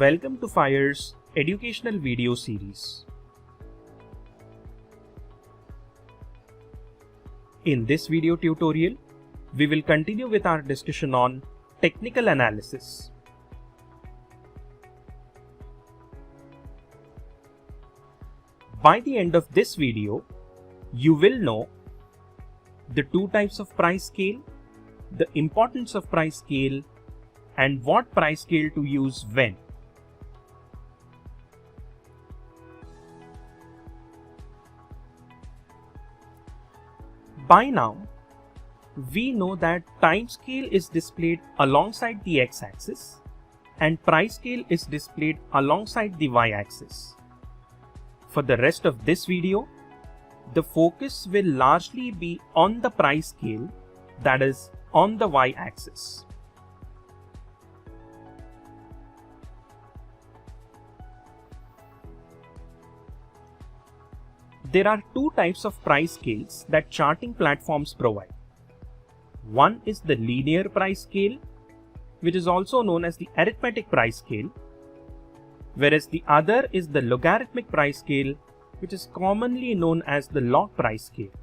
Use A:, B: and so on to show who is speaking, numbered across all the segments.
A: Welcome to FIRE's educational video series. In this video tutorial, we will continue with our discussion on technical analysis. By the end of this video, you will know the two types of price scale, the importance of price scale, and what price scale to use when. By now, we know that time scale is displayed alongside the x-axis and price scale is displayed alongside the y-axis. For the rest of this video, the focus will largely be on the price scale, that is, on the y-axis. There are two types of price scales that charting platforms provide. One is the linear price scale, which is also known as the arithmetic price scale, whereas the other is the logarithmic price scale, which is commonly known as the log price scale.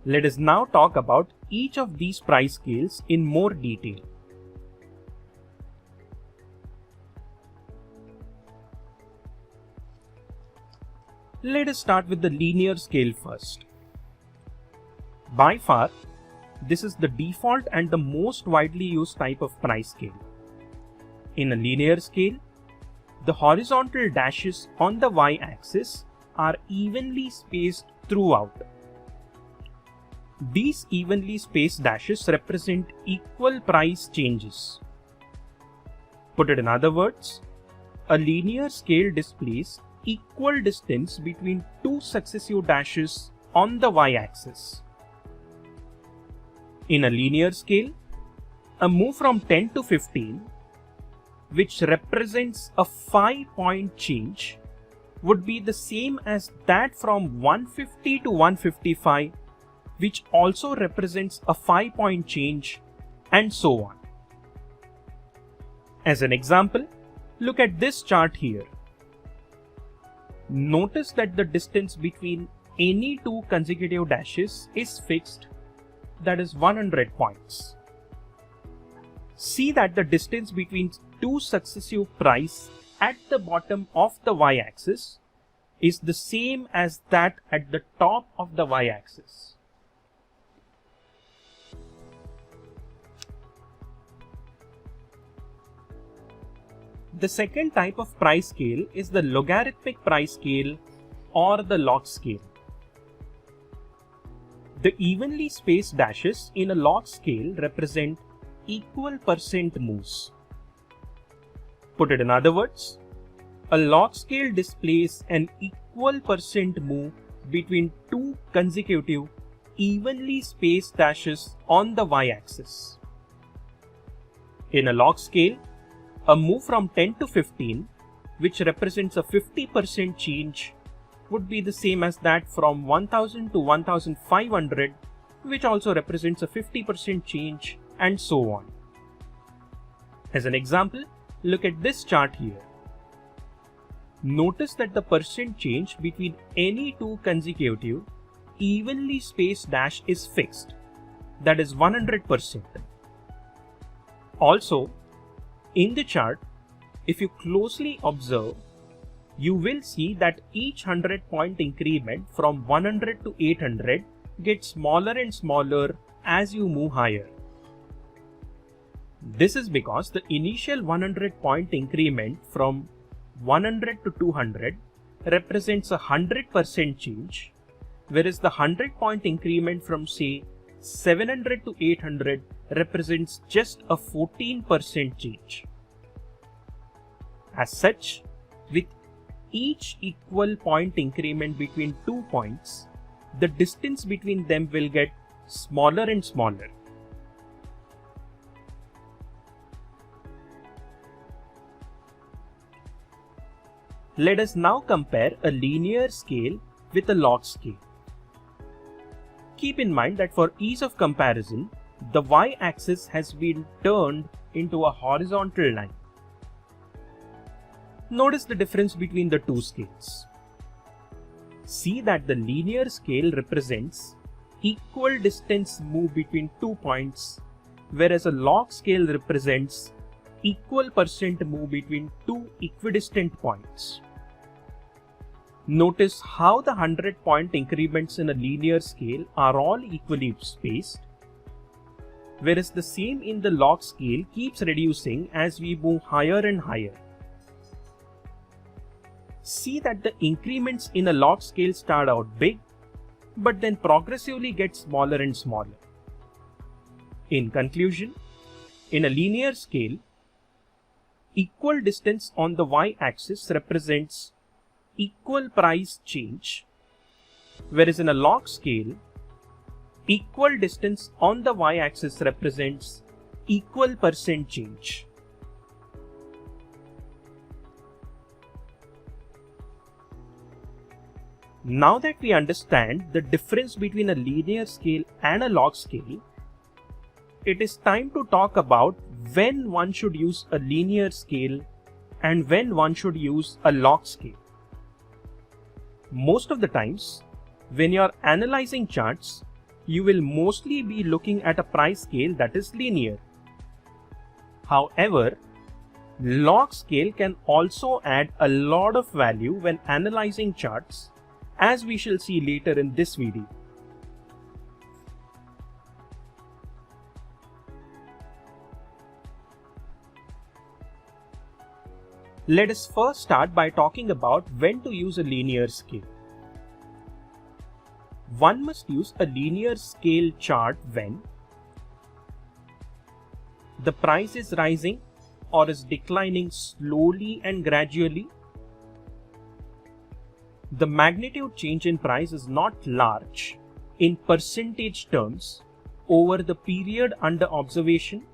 A: Let us now talk about each of these price scales in more detail. Let us start with the linear scale first. By far, this is the default and the most widely used type of price scale. In a linear scale, the horizontal dashes on the y-axis are evenly spaced throughout. These evenly spaced dashes represent equal price changes. Put it in other words, a linear scale displays equal distance between two successive dashes on the y-axis. In a linear scale, a move from 10 to 15, which represents a 5-point change, would be the same as that from 150 to 155, which also represents a 5-point change, and so on. As an example, look at this chart here. Notice that the distance between any two consecutive dashes is fixed, that is 100 points. See that the distance between two successive price at the bottom of the y-axis is the same as that at the top of the y-axis. The second type of price scale is the logarithmic price scale or the log scale. The evenly spaced dashes in a log scale represent equal percent moves. Put it in other words, a log scale displays an equal percent move between two consecutive evenly spaced dashes on the y-axis. In a log scale, a move from 10 to 15, which represents a 50% change, would be the same as that from 1000 to 1500, which also represents a 50% change, and so on. As an example, look at this chart here. Notice that the percent change between any two consecutive evenly spaced dash is fixed, that is 100%. Also, in the chart, if you closely observe, you will see that each 100-point increment from 100 to 800 gets smaller and smaller as you move higher. This is because the initial 100-point increment from 100 to 200 represents a 100% change, whereas the 100-point increment from say 700 to 800 represents just a 14% change. As such, with each equal point increment between 2 points, the distance between them will get smaller and smaller. Let us now compare a linear scale with a log scale. Keep in mind that for ease of comparison, the y-axis has been turned into a horizontal line. Notice the difference between the two scales. See that the linear scale represents equal distance moved between 2 points, whereas a log scale represents equal percent move between two equidistant points. Notice how the 100-point increments in a linear scale are all equally spaced, whereas the same in the log scale keeps reducing as we move higher and higher. See that the increments in a log scale start out big, but then progressively get smaller and smaller. In conclusion, in a linear scale, equal distance on the y-axis represents equal price change, whereas in a log scale, equal distance on the y-axis represents equal percent change. Now that we understand the difference between a linear scale and a log scale, it is time to talk about when one should use a linear scale and when one should use a log scale. Most of the times, when you are analyzing charts, you will mostly be looking at a price scale that is linear. However, log scale can also add a lot of value when analyzing charts, as we shall see later in this video. Let us first start by talking about when to use a linear scale. One must use a linear scale chart when the price is rising or is declining slowly and gradually, the magnitude change in price is not large in percentage terms over the period under observation,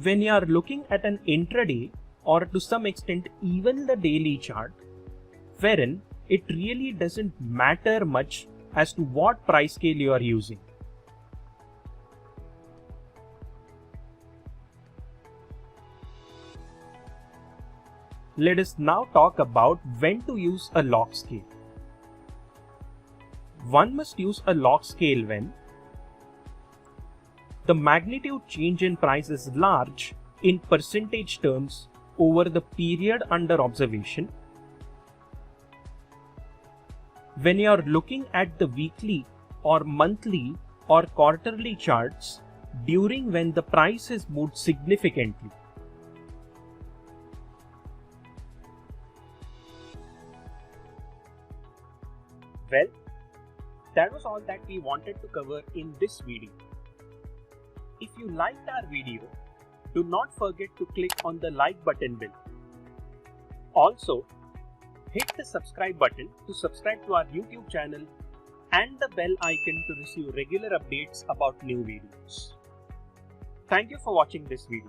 A: when you are looking at an intraday or to some extent even the daily chart, wherein it really doesn't matter much as to what price scale you are using. Let us now talk about when to use a log scale. One must use a log scale when the magnitude change in price is large in percentage terms over the period under observation, when you are looking at the weekly or monthly or quarterly charts during when the price has moved significantly. Well, that was all that we wanted to cover in this video. If you liked our video, do not forget to click on the like button below. Also, hit the subscribe button to subscribe to our YouTube channel and the bell icon to receive regular updates about new videos. Thank you for watching this video.